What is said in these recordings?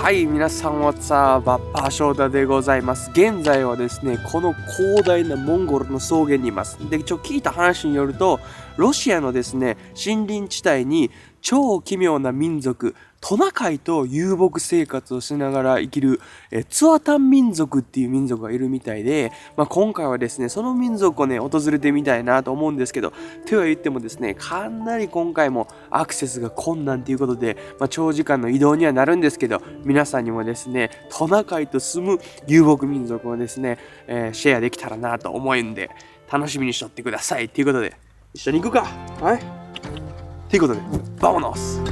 はい、皆さんはさあ、パショダでございます。現在はですね、この広大なモンゴルの草原にいます。で、聞いた話によると、ロシアのですね、森林地帯に超奇妙な民族、トナカイと遊牧生活をしながら生きるツアタン民族っていう民族がいるみたいで、今回はですね、その民族をね、訪れてみたいなと思うんですけど、とは言ってもですね、かなり今回もアクセスが困難ということで、長時間の移動にはなるんですけど、皆さんにもですね、トナカイと住む遊牧民族をですね、シェアできたらなと思うんで、楽しみにしとってくださいということで、一緒に行くか。はい。ということで、バモノス。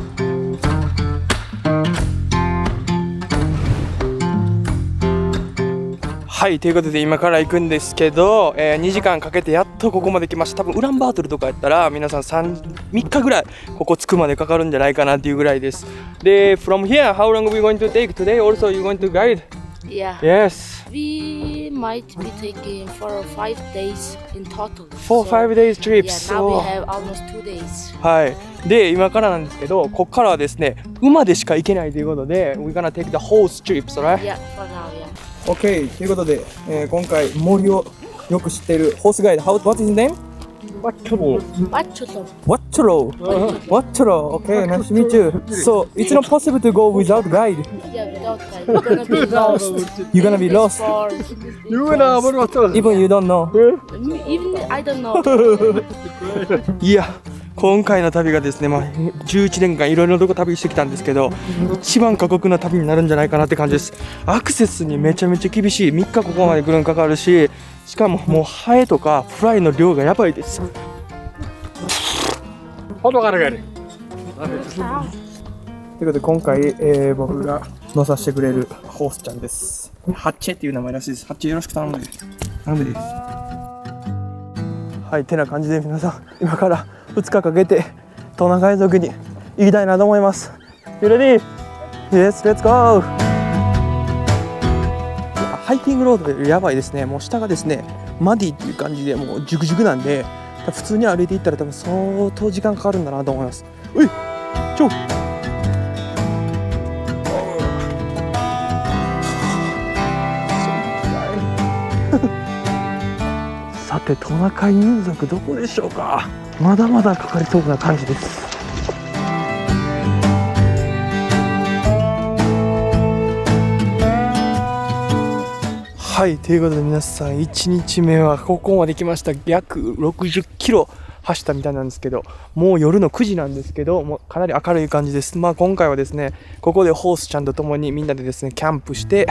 はい、ということで今から行くんですけど、2時間かけてやっとここまで来ました。多分ウランバートルとかやったら皆さん3日ぐらいここ着くまでかかるんじゃないかなっていうぐらいです。で、from here, how long are we going to take? Today also you going to guide? Yeah. Yes. We might be taking 4 or 5 days in total. 4-5 days trip. Yeah, now we have almost 2 days. はい。で、今からなんですけど、ここからはですね、馬でしか行けないということで、we're gonna take the horse trip, right? Yeah, for now, yeah. OK ということで、今回森をよく知っているホースガイド What is his name? Bacholo. Watcholo. Watcholo. Okay, nice to meet you. So it's not possible to go without guide. Yeah, without guide. You're gonna be lost. You're gonna be lost. Even you don't know. Even I don't know. いや、今回の旅がですね、11年間いろいろなとこ旅してきたんですけど、一番過酷な旅になるんじゃないかなって感じです。アクセスにめちゃめちゃ厳しい。3日ここまで来るのかかるし、しかももうハエとかフライの量がやばいです。ということで今回、僕が乗させてくれるホースちゃんです。ハッチェっていう名前らしいです。ハッチェよろしく頼むで。はい、てな感じで皆さん今から2日かけてトナカイ族に行きたいなと思います。You ready? Yes, let's go! ハイキングロードでやばいですね。もう下がですね、マディっていう感じでもうジュクジュクなんで、普通に歩いていったら多分相当時間かかるんだなと思います。ういちょさて、トナカイ民族どこでしょうか。まだまだかかりそうな感じです。はい、ということで皆さん1日目はここまで来ました。約60キロ走ったみたいなんですけど、もう夜の9時なんですけど、もうかなり明るい感じです。今回はですね、ここでホースちゃんと共にみんなでですねキャンプして、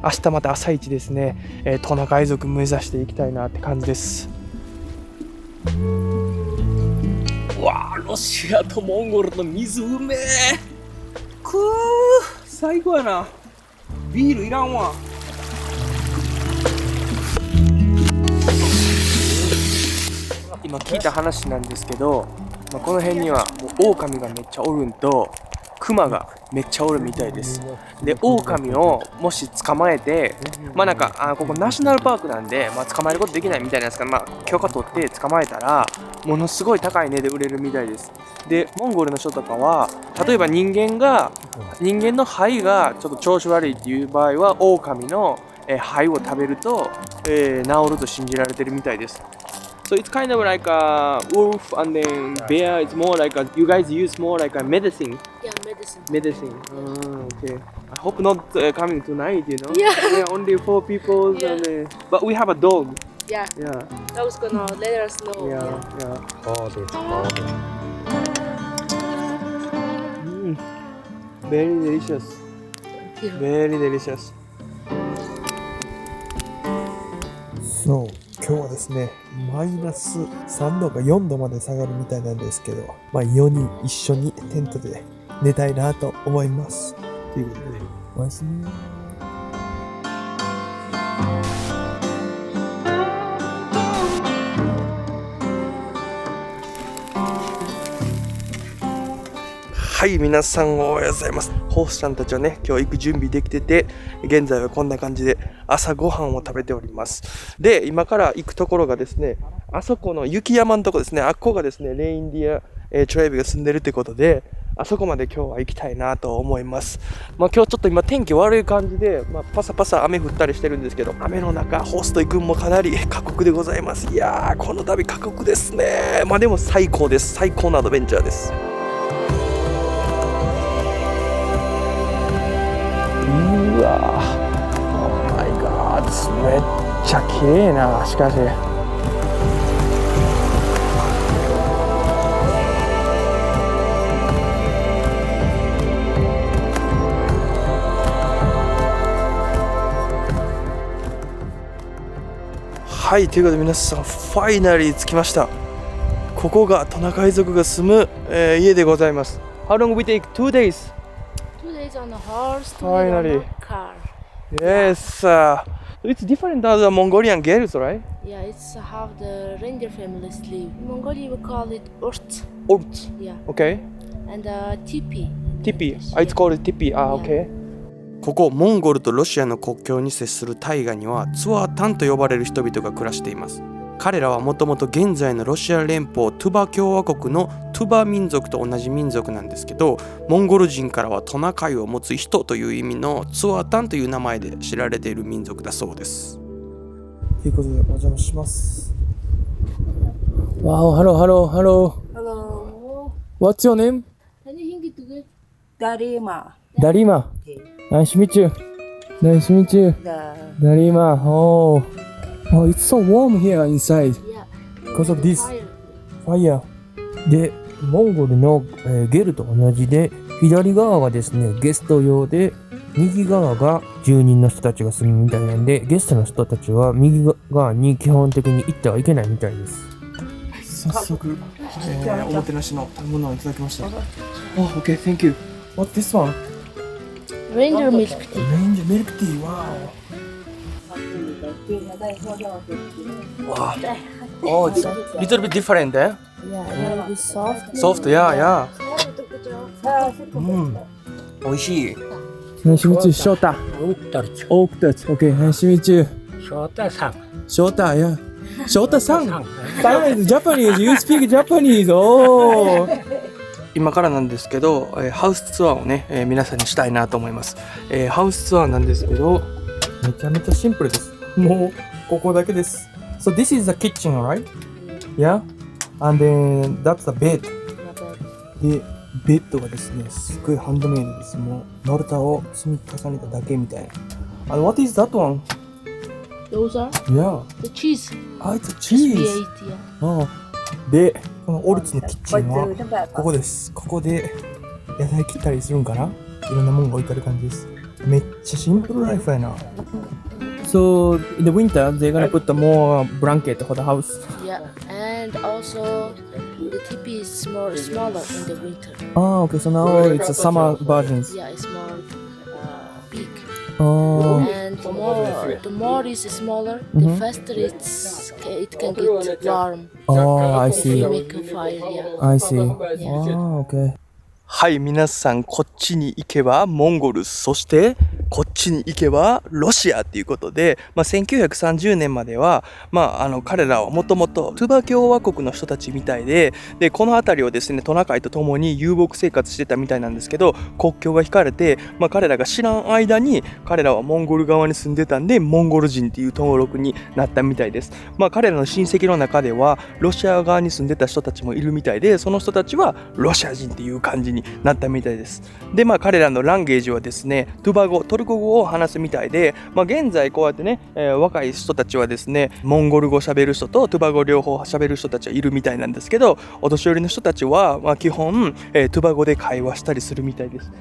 明日また朝一ですね、トナカイ族目指していきたいなって感じです。うわー、ロシアとモンゴルの水うめえ。最高やな。ビールいらんわ。今聞いた話なんですけど、この辺にはもう狼がめっちゃおるんとクマがめっちゃおるみたいです。で、狼をもし捕まえて、ここナショナルパークなんで、捕まえることできないみたいなんですけど、許可取って捕まえたらものすごい高い値で売れるみたいです。で、モンゴルの人とかは例えば人間の肺がちょっと調子悪いっていう場合は狼の肺を食べると、治ると信じられてるみたいです。So it's kind of like a wolf and then bear is more like you guys use more like a medicine. Yeah, medicine. Medicine. Okay. I hope not coming tonight, you know. Yeah. Only 4 people. Yeah. But we have a dog. Yeah. Yeah. That was gonna let us know. Yeah. Very delicious. Yeah. Very delicious. So.今日はですね、マイナス3度か4度まで下がるみたいなんですけど、4人一緒にテントで寝たいなと思います。ということで、おやすみ。はい、皆さんおはようございます。ホースちゃんたちはね、今日行く準備できてて、現在はこんな感じで朝ごはんを食べております。で、今から行くところがですね、あそこの雪山のとこですね、あっこがですね、レインディア、トレイブが住んでるってことで、あそこまで今日は行きたいなと思います。まあ今日ちょっと今天気悪い感じで、パサパサ雨降ったりしてるんですけど、雨の中ホースト行くんもかなり過酷でございます。いやー、この旅過酷ですね。まあでも最高です。最高なアドベンチャーです。うわー、Oh my God、めっちゃ綺麗な。しかしはい、ということで皆さん、ファイナリー着きました。ここがトナカイ族が住む、家でございます。How long we take? 2 days? 2 days on a horse, 2 days Finally. on a car. Yes. It's different than the Mongolian girls, right? Yeah, it's how the reindeer families live. In Mongolia, we call it urt. Urt. Yeah, Okay. and tipi. Tipi. It's called tipi. Okay. ここモンゴルとロシアの国境に接する大河にはツワータンと呼ばれる人々が暮らしています。彼らはもともと現在のロシア連邦トゥバ共和国のトゥバ民族と同じ民族なんですけど、モンゴル人からはトナカイを持つ人という意味のツワータンという名前で知られている民族だそうです。ということでお邪魔します。Wow, hello. Hello. What's your name? Anything to get? Darima. Darima. Nice to meet you. The Darima. Oh, it's so warm here inside Yeah. because of this Fire. fire. で、モンゴルの、ゲルと同じで、左側がですね、ゲスト用で、右側が住人の人たちが住むみたいなんで、ゲストの人たちは右側に基本的に行ってはいけないみたいです。早速、おもてなしの食べ物をいただきました。Oh, okay, thank you. What's this one? Reindeer milk tea. Ranger milk tea. Wow. Wow. Oh, it's a little bit different, eh? Yeah, a little bit soft. Soft, yeah. 美味しい。Nice to meet you, Shota. Oakdorf. Okay, nice to meet you. Shota, yeah. Shota-san. San is Japanese. You speak Japanese. Oh. 今からなんですけど、ハウスツアーをね、皆さんにしたいなと思います。ハウスツアーなんですけど、めちゃめちゃシンプルです。もうここだけです。So this is the kitchen, right? Yeah. And then that's the bed. で、ベッドがですね、すごいハンドメイドです。もう丸太を積み重ねただけみたいな。And what is that one? Those are Yeah. the cheese. It's a cheese. V8, yeah. で、このオルツのキッチンはここです。ここで野菜切ったりするんかな。いろんなものが置いてある感じです。めっちゃシンプルライフやな。So in the winter they're gonna put more blanket for the house. Yeah, and also the teepee is smaller in the winter. Okay, so now it's a summer versions. Yeah, it's more big. Oh, And the more is smaller, the faster it can get warm. I If you see. make a fire, yeah. I see. Okay. はい、皆さんこっちに行けばモンゴル、そしてこっちに行けばロシアっていうことで、1930年までは、彼らはもともとトゥバ共和国の人たちみたいで、この辺りをですね、トナカイと共に遊牧生活してたみたいなんですけど、国境が引かれて、彼らが知らん間に彼らはモンゴル側に住んでたんで、モンゴル人っていう登録になったみたいです。彼らの親戚の中ではロシア側に住んでた人たちもいるみたいで、その人たちはロシア人っていう感じになったみたいです。で、彼らのランゲージはですね、トゥバ語、トルコ語を話すみたいで、現在こうやってね、若い人たちはですね、モンゴル語喋る人とトゥバ語両方喋る人たちはいるみたいなんですけど、お年寄りの人たちは、基本、トゥバ語で会話したりするみたいです。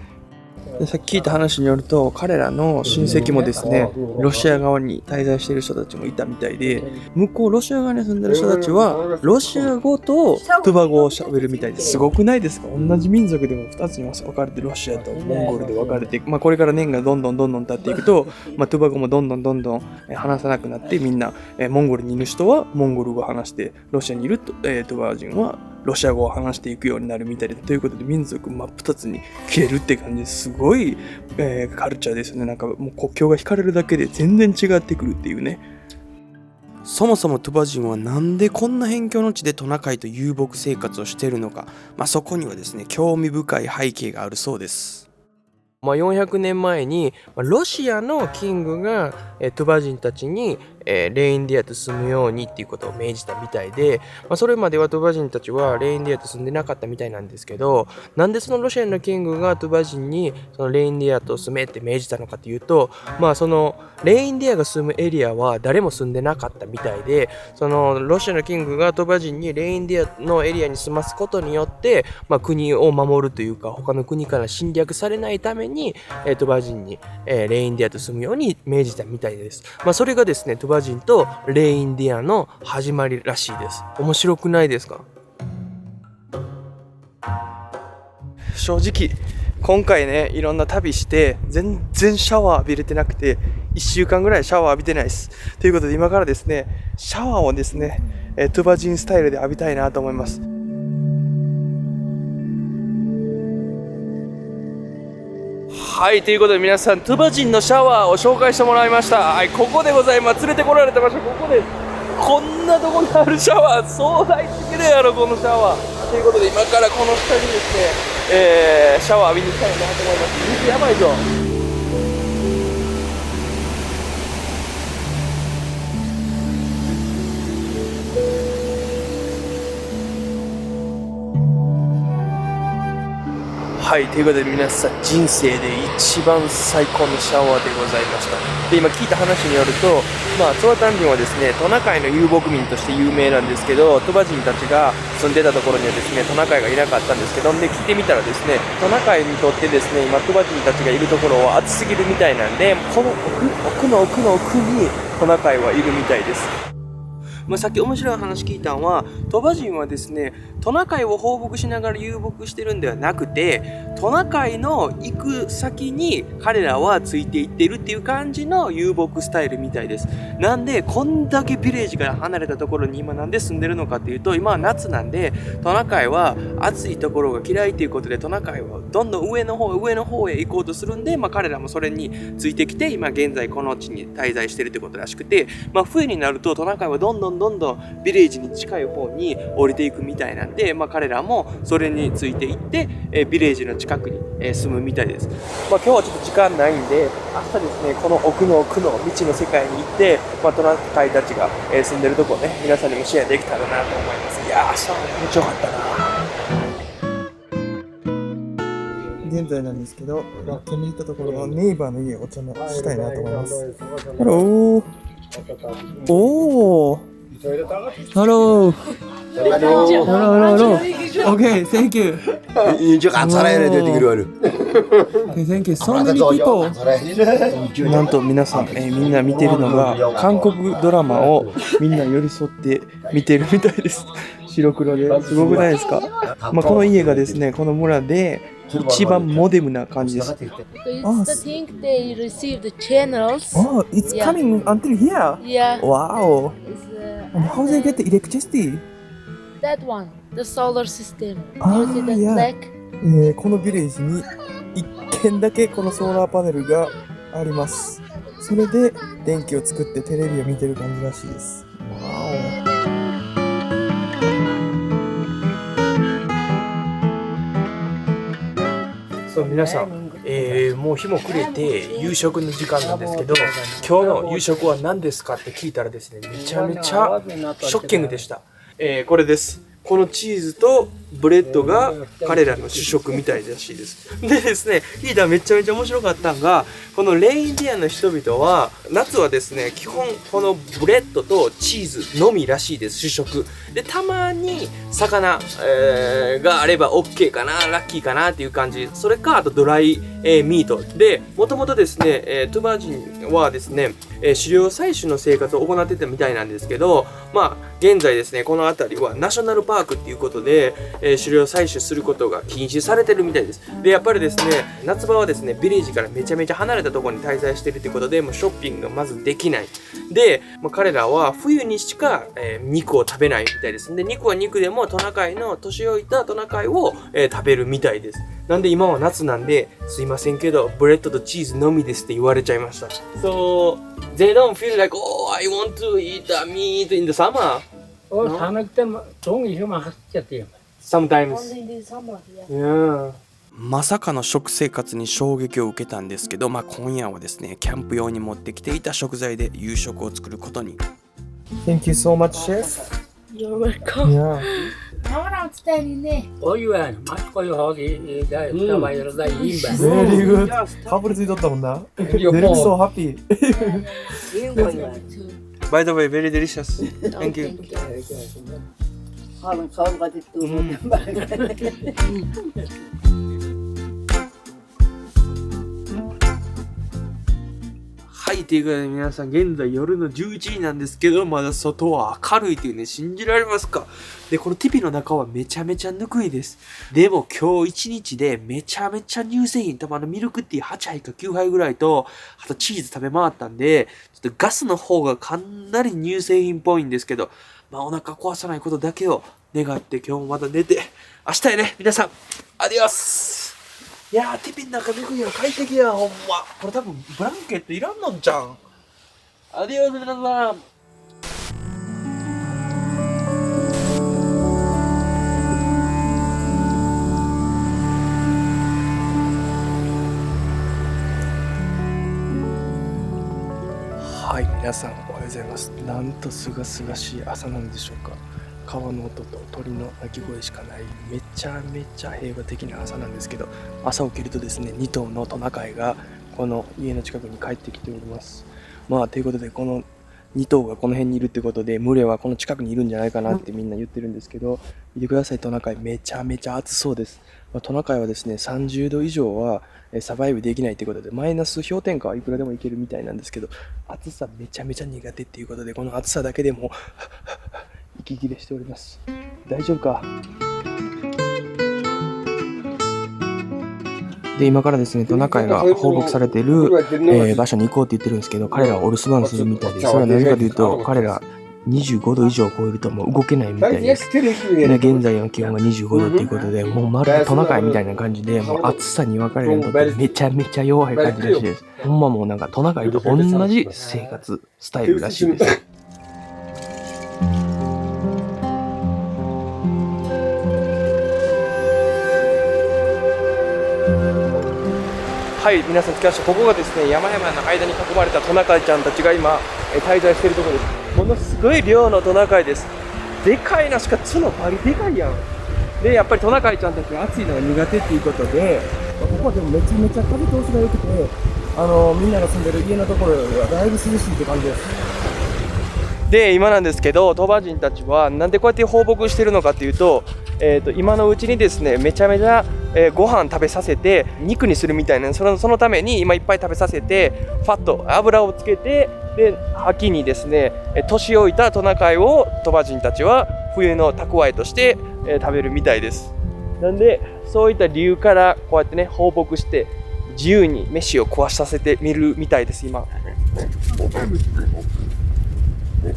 で、さっき聞いた話によると、彼らの親戚もですね、ロシア側に滞在している人たちもいたみたいで、向こうロシア側に住んでる人たちはロシア語とトゥバ語を喋るみたいです。すごくないですか？同じ民族でも2つに分かれて、ロシアとモンゴルで分かれて、これから年がどんどん経っていくと、トゥバ語もどんどん話さなくなって、みんなモンゴルにいる人はモンゴル語を話して、ロシアにいるトゥバ人はロシア語を話していくようになるみたいで、ということで民族真っ二つに消えるって感じですごい、カルチャーですね。なんかもう国境が引かれるだけで全然違ってくるっていうね。そもそもトゥバ人はなんでこんな辺境の地でトナカイと遊牧生活をしているのか、そこにはですね興味深い背景があるそうです。400年前にロシアのキングがトゥバ人たちにレインディアと住むようにっていうことを命じたみたいで、それまではトゥバ人たちはレインディアと住んでなかったみたいなんですけど、なんでそのロシアのキングがトゥバ人にそのレインディアと住めって命じたのかというと、そのレインディアが住むエリアは誰も住んでなかったみたいで、そのロシアのキングがトゥバ人にレインディアのエリアに住ますことによって、国を守るというか他の国から侵略されないためにトゥバ人にレインディアと住むように命じたみたいです。それがですねトゥバ人とレインディアの始まりらしいです。面白くないですか？正直今回ねいろんな旅して全然シャワー浴びれてなくて1週間ぐらいシャワー浴びてないです。ということで今からですねシャワーをですねトゥバ人スタイルで浴びたいなと思います。はい、ということで皆さんトゥバ人のシャワーを紹介してもらいました。はい、ここでございます。連れてこられた場所ここです。こんなとこにあるシャワー壮大すぎるやろこのシャワー。ということで今からこの下にですね、シャワー浴びに行きたいなと思います。水やばいぞ。はい、ということで皆さん人生で一番最高のシャワーでございました。で今聞いた話によると、ツワタン人はですねトナカイの遊牧民として有名なんですけど、トゥバ人たちが住んでたところにはですねトナカイがいなかったんですけど、で聞いてみたらですねトナカイにとってですね今トゥバ人たちがいるところは暑すぎるみたいなんで、この奥の奥の奥にトナカイはいるみたいです。さっき面白い話聞いたのは、トバ人はですねトナカイを放牧しながら遊牧してるんではなくて、トナカイの行く先に彼らはついていってるっていう感じの遊牧スタイルみたいです。なんでこんだけビレージから離れたところに今なんで住んでるのかっていうと、今は夏なんでトナカイは暑いところが嫌いということでトナカイはどんどん上の方へ行こうとするんで、彼らもそれについてきて今現在この地に滞在してるってことらしくて、冬になるとトナカイはどんどんビレージに近い方に降りていくみたいなんで、彼らもそれについていって、ビレージの近くに、住むみたいです。今日はちょっと時間ないんで明日ですねこの奥の奥の未知の世界に行って、トナカイたちが、住んでるとこをね皆さんにもシェアできたらなと思います。いやーシャワー気持ちよかったな。現在なんですけど、気に入ったところのネイバーの家をお邪魔したいなと思います。ハロー。おー。Hello. Hello. Okay, thank you. 이제 안 살아야 돼 되기로. Okay, thank you. So many people. なんと皆さん、みんな見てるのが韓国ドラマをみんな寄り添って見てるみたいです。白黒ですごくないですか？この家がですねこの村で一番モデムな感じです。It's the thing they receive the channels. Oh, it's coming until here. Yeah. Wow. It's, And how they get the electricity? that one, the solar system. Ah, You see the yeah. black? このビレッジに1軒だけこのソーラーパネルがあります。それで電気を作ってテレビを見てる感じらしいです。わそう皆さん、もう日も暮れて夕食の時間なんですけど、今日の夕食は何ですかって聞いたらですねめちゃめちゃショッキングでした。これです。このチーズとブレッドが彼らの主食みたいらしいです。でですね、リーダーめちゃめちゃ面白かったのが、このレインディアの人々は夏はですね基本このブレッドとチーズのみらしいです、主食で。たまに魚、があれば OK かな、ラッキーかなっていう感じ。それかあとドライ、ミートで、もともとですね、トゥバ人はですね、狩猟採取の生活を行ってたみたいなんですけど、現在ですねこの辺りはナショナルパークっていうことで、狩猟採取することが禁止されてるみたいです。でやっぱりですね夏場はですねビレッジからめちゃめちゃ離れたところに滞在してるってことで、もうショッピングがまずできないで、彼らは冬にしか、肉を食べないみたいです。で肉は肉でもトナカイの年老いたトナカイを、食べるみたいです。なんで今は夏なんで、すいませんけど、ブレッドとチーズのみですって言われちゃいました。So, they don't feel like, oh, I want to eat the meat in the summer.寒くても종이만走っちゃってよ。Sometimes. Only in the summer, yeah. Yeah. まさかの食生活に衝撃を受けたんですけど、今夜はですね、キャンプ用に持ってきていた食材で夕食を作ることに。 Thank you so much, chef. You're welcome. Yeah. 나랑 스타일이네. 어유야, 맛있고요. 잡아요. 나 임바. Very good. かぶりついとったもんな。They look so happy. By the way, very delicious. Thank you. 하는 가을가 됐도 말을 はい、ということで皆さん、現在夜の11時なんですけど、まだ外は明るいというね、信じられますか？で、このティピの中はめちゃめちゃぬくいです。でも今日一日でめちゃめちゃ乳製品、多分ミルクティー8杯か9杯ぐらいと、あとチーズ食べ回ったんで、ちょっとガスの方がかなり乳製品っぽいんですけど、お腹壊さないことだけを願って今日もまた寝て、明日へね、皆さん、アディオス。いやー、ティピンなんかぬくいや快適やほんま。これ多分ブランケットいらんのんちゃん。アディオス皆さん。はい、皆さんおはようございます。なんとすがすがしい朝なんでしょうか。川の音と鳥の鳴き声しかないめちゃめちゃ平和的な朝なんですけど、朝起きるとですね、2頭のトナカイがこの家の近くに帰ってきております。ということで、この2頭がこの辺にいるってことで、群れはこの近くにいるんじゃないかなってみんな言ってるんですけど、見てください、トナカイめちゃめちゃ暑そうです。トナカイはですね、30度以上はサバイブできないということで、マイナス氷点下はいくらでもいけるみたいなんですけど、暑さめちゃめちゃ苦手っていうことで、この暑さだけでも息切れしております。大丈夫か？で、今からですね、トナカイが放牧されている、場所に行こうって言ってるんですけど、彼らはお留守番するみたいで、それはなぜかというと、彼ら25度以上を超えるともう動けないみたいです。で、現在の気温が25度っていうことで、もうまるでトナカイみたいな感じで、もう暑さには彼らにとってめちゃめちゃ弱い感じらしいです。ほんまもうなんかトナカイと同じ生活スタイルらしいです。はい、皆さん着きました。ここがですね、山々の間に囲まれたトナカイちゃんたちが今滞在しているところです。ものすごい量のトナカイです。でかいな、しか角バリでかいやん。で、やっぱりトナカイちゃんたちが暑いのが苦手っていうことで、ここはでもめちゃめちゃ風通しが良くて、みんなが住んでる家のところよりはだいぶ涼しいって感じです。で、今なんですけど、鳥羽人たちはなんでこうやって放牧してるのかっていうと、今のうちにですね、めちゃめちゃご飯食べさせて肉にするみたいな、そのために今いっぱい食べさせてファット油をつけて、で秋にですね年老いたトナカイを鳥羽人たちは冬の蓄えとして食べるみたいです。なんでそういった理由からこうやってね放牧して自由に飯を食わさせてみるみたいです今。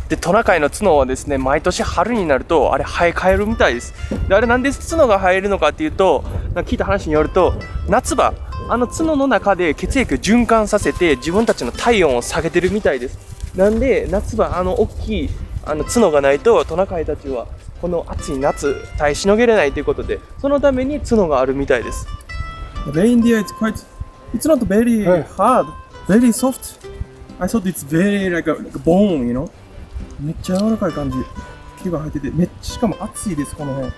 でトナカイの角はですね毎年春になるとあれ生え替えるみたいです。であれなんで角が生えるのかっていうと、なんか聞いた話によると夏場角の中で血液を循環させて自分たちの体温を下げてるみたいです。なんで夏場大きい角がないとトナカイたちはこの暑い夏耐えしのげれないということで、そのために角があるみたいです。 Reindeer it's not very hard, very soft. I thought it's very like a bone, you know. めっちゃ柔らかい感じ。毛が生えてて、しかも暑いですこの辺。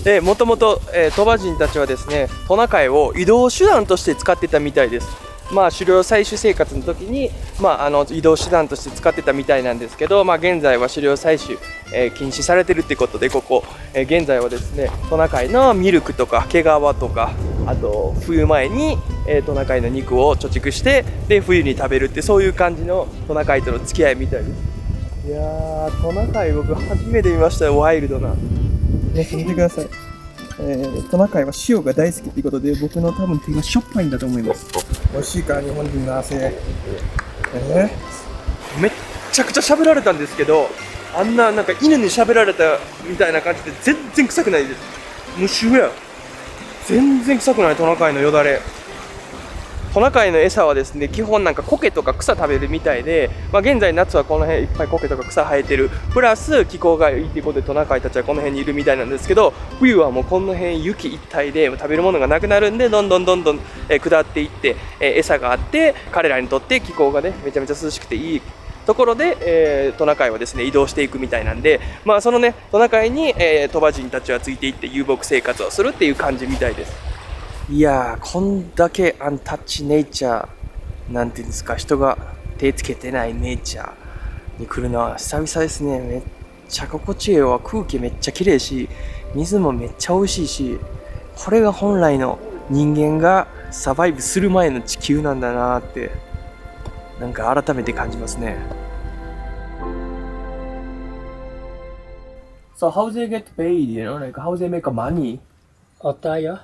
でもともと鳥羽人たちはですねトナカイを移動手段として使ってたみたいです。狩猟採取生活の時に、移動手段として使ってたみたいなんですけど、現在は狩猟採取、禁止されてるってことでここ、現在はですねトナカイのミルクとか毛皮とか、あと冬前に、トナカイの肉を貯蓄してで冬に食べるってそういう感じのトナカイとの付き合いみたいです。いやートナカイ僕初めて見ましたよ、ワイルドな。見てください。トナカイは塩が大好きということで僕の多分手がしょっぱいんだと思います。美味しいから日本人の汗。めっちゃくちゃ喋られたんですけど、なんか犬に喋られたみたいな感じで全然臭くないです。無臭や。全然臭くないトナカイのよだれ。トナカイの餌はですね、基本なんか苔とか草食べるみたいで、現在夏はこの辺いっぱい苔とか草生えてる、プラス気候がいいっていうことでトナカイたちはこの辺にいるみたいなんですけど、冬はもうこの辺雪一帯で食べるものがなくなるんで、どんどん下っていって、餌があって、彼らにとって気候がねめちゃめちゃ涼しくていいところで、トナカイはですね移動していくみたいなんで、そのねトナカイに、鳥羽人たちはついていって遊牧生活をするっていう感じみたいです。いやー、こんだけアンタッチネイチャーなんていうんですか、人が手つけてないネイチャーに来るのは久々ですね。めっちゃ心地いいわ。空気めっちゃ綺麗し、水もめっちゃ美味しいし、これが本来の人間がサバイブする前の地球なんだなーって、なんか改めて感じますね。So how they get paid, you know, like how they make money? 어떠요?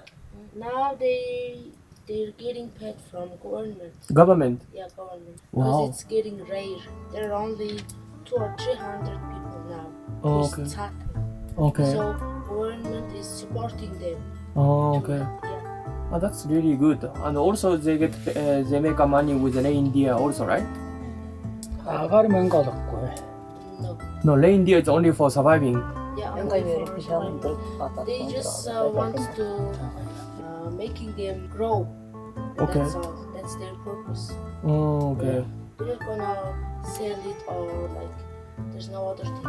Now they're getting paid from government. Government. Yeah, government. Wow. Because it's getting rare. There are only 200 or 300 people now. Oh, who's okay. tackling. Okay. So government is supporting them. Oh, okay. Yeah. That's really good. And also they get they make money with the reindeer also, right? 아가리만 가졌고. No. No, reindeer is only for surviving. Yeah, only for survival. They just want to making them grow. Okay. That's all. That's their purpose. Oh, okay. They're not gonna sell it or like there's no other thing.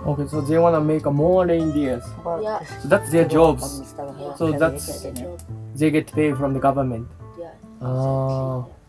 Okay, so they wanna make more reindeers. Yeah. So that's their jobs. Yeah. So that's Their job. they get paid from the government. Yeah. ああ。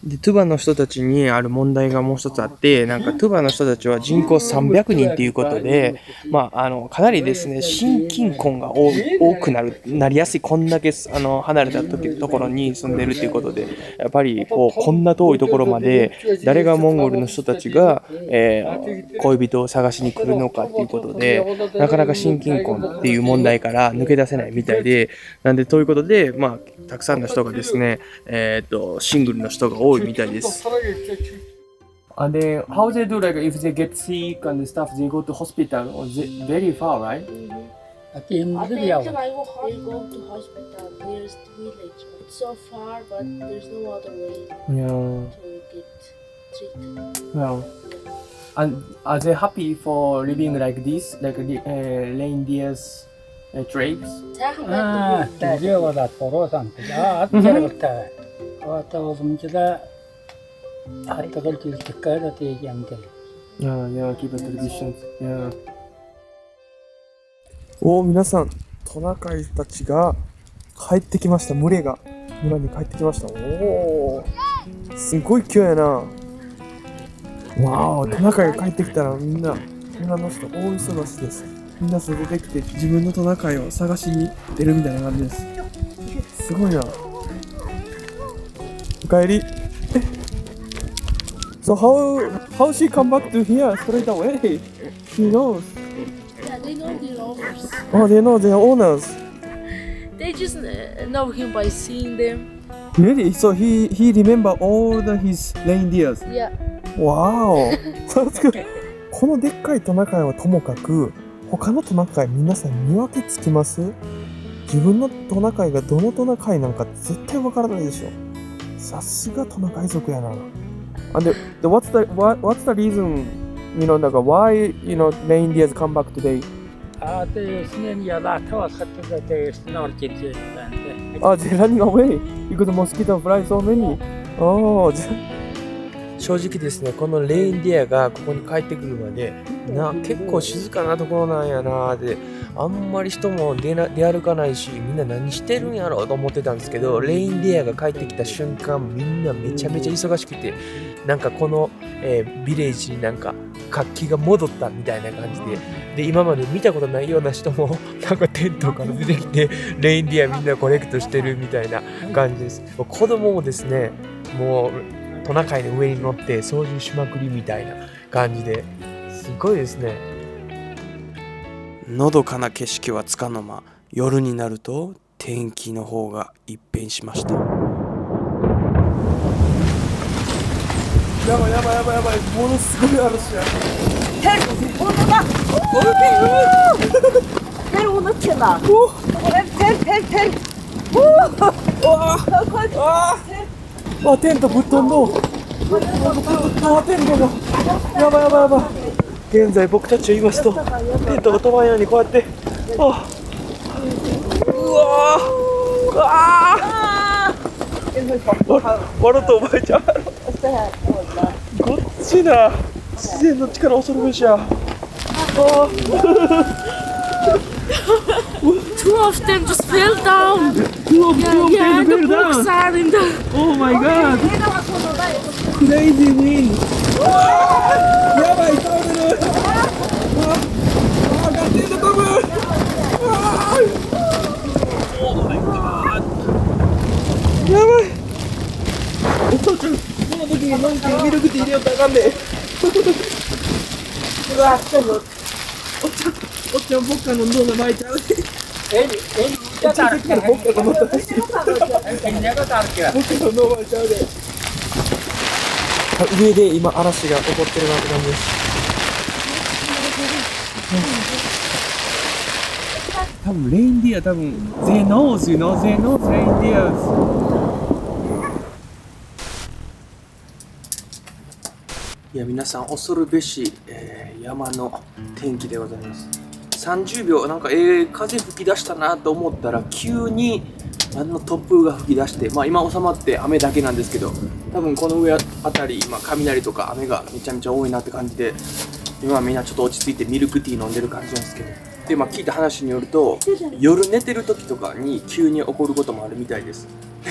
で、トゥバの人たちにある問題がもう一つあって、なんかトゥバの人たちは人口300人っていうことで、かなりですね、心筋根が多くなりやすい、こんだけ離れたところに住んでるっていうことで、やっぱりこんな遠いところまで誰がモンゴルの人たちが、恋人を探しに来るのかっていうことで、なかなか心筋根っていう問題から抜け出せないみたいで、なんでということで、たくさんの人がですね、シングルの人が多いみたいです。And how they do, like if they get sick and stuff, they go to hospital or very far, right? 어때 힘들게 They 하고. go to hospital nearest village. It's so far, but there's no other way Yeah. to get treated. Well, and are they happy for living like this, like reindeers tribes? 아, 대려가다 도로산. 아, 앞자리부터 왔다 오줌지다. 아따걸 뒤집까지 얘기하면 Yeah, keep the traditions. Yeah. 皆さん、トナカイたちが帰ってきました。村に帰ってきました。すごい勢いやな。わー、トナカイが帰ってきたらみんな村の人大忙しです。みんな出てきて自分のトナカイを探しに出るみたいな感じです。すごいな。おかえり。So how she come back to here straight away? She knows. Yeah, they know their owners. Oh, they know their owners. They just know him by seeing them. Really? So he remember all his reindeers. Yeah. Wow. That's good. このでっかいトナカイはともかく、他のトナカイ皆さん見分けつきます？自分のトナカイがどのトナカイなんか絶対わからないでしょ。さすがトナカイ族やな。And what's the reason, like why, reindeers come back today? 아, the snake yada tawas khatta the snort it. They're running away because mosquito fly so many. 正直ですね、このレインディアがここに帰ってくるまで結構静かなところなんやなで、あんまり人も出歩かないし、みんな何してるんやろうと思ってたんですけど、レインディアが帰ってきた瞬間、みんなめちゃめちゃ忙しくて、なんかこの、ビレッジになんか活気が戻ったみたいな感じで、今まで見たことないような人もなんかテントから出てきてレインディアみんなコレクトしてるみたいな感じです。子供もですね、もうトナカイの上に乗って操縦しまくりみたいな感じですごいですね。のどかな景色はつかの間、夜になると天気の方が一変しました。やばい、ものすごい嵐や。텔 오너체나. 텔. あ、テントぶっ飛んどう。あ、テントが。やばいやばいやばい。現在僕たちは言いますと、テントが飛ばんようにこうやって。うわー。うわー。わろとおばあちゃん。こっちだ。自然の力恐るべしや。Two of them just fell down. Yeah, the books are in the. Oh my god! Crazy wind! やばい、倒れる！ガチンと飛ぶ！Oh my god! やばい！お父ちゃん、この時にのんきにミルクティー入れよったらあかんねえ。うわ、おっちゃん、僕からの脳が巻いちゃう。おっちゃん、さっきから僕からの脳が巻いちゃう。僕の脳が巻いちゃうで。上で今嵐が起こってるなって感じです。多分レインディア、多分 they knows, you know, they knows reindeers。いや皆さん恐るべし、山の天気でございます。30秒なんか風吹き出したなと思ったら急に突風が吹き出して、まあ今収まって雨だけなんですけど、多分この上あたり今雷とか雨がめちゃめちゃ多いなって感じで、今はみんなちょっと落ち着いてミルクティー飲んでる感じなんですけど、でまあ聞いた話によると夜寝てる時とかに急に起こることもあるみたいです。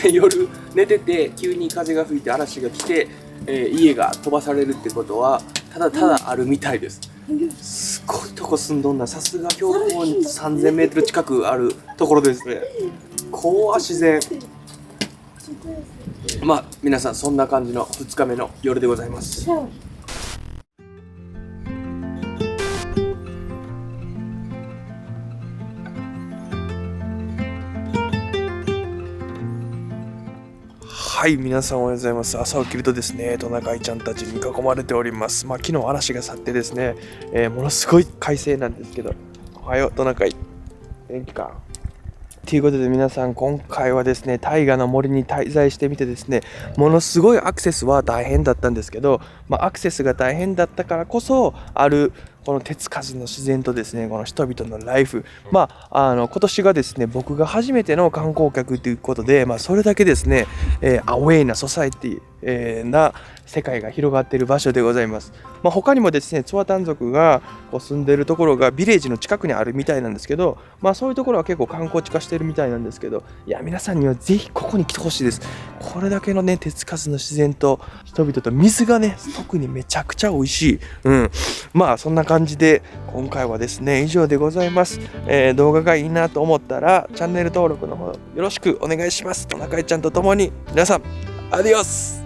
夜寝てて急に風が吹いて嵐が来て、家が飛ばされるってことはただただあるみたいです。すごいとこ住んどんな、さすが標高3000メートル近くあるところですね。怖自然。まあ皆さんそんな感じの2日目の夜でございます。はい、皆さんおはようございます。朝起きるとですね、トナカイちゃんたちに囲まれております。まあ昨日嵐が去ってですね、ものすごい快晴なんですけど、おはようトナカイ、元気か？ということで皆さん今回はですね、大河の森に滞在してみてですね、ものすごいアクセスは大変だったんですけど、まあ、アクセスが大変だったからこそあるこの手つかずの自然とですね、この人々のライフ、まあ今年がですね僕が初めての観光客ということで、まあ、それだけですね、アウェイなソサエティ、な世界が広がっている場所でございます。まあ、他にもですねツワタン族がこう住んでいるところがビレッジの近くにあるみたいなんですけど、まあ、そういうところは結構観光地化してるみたいなんですけど、いや皆さんにはぜひここに来てほしいです。これだけのね手つかずの自然と人々と水がね特にめちゃくちゃ美味しい。まあそんな感じで今回はですね以上でございます。動画がいいなと思ったらチャンネル登録の方よろしくお願いします。トナカイちゃんと共に皆さんアディオス。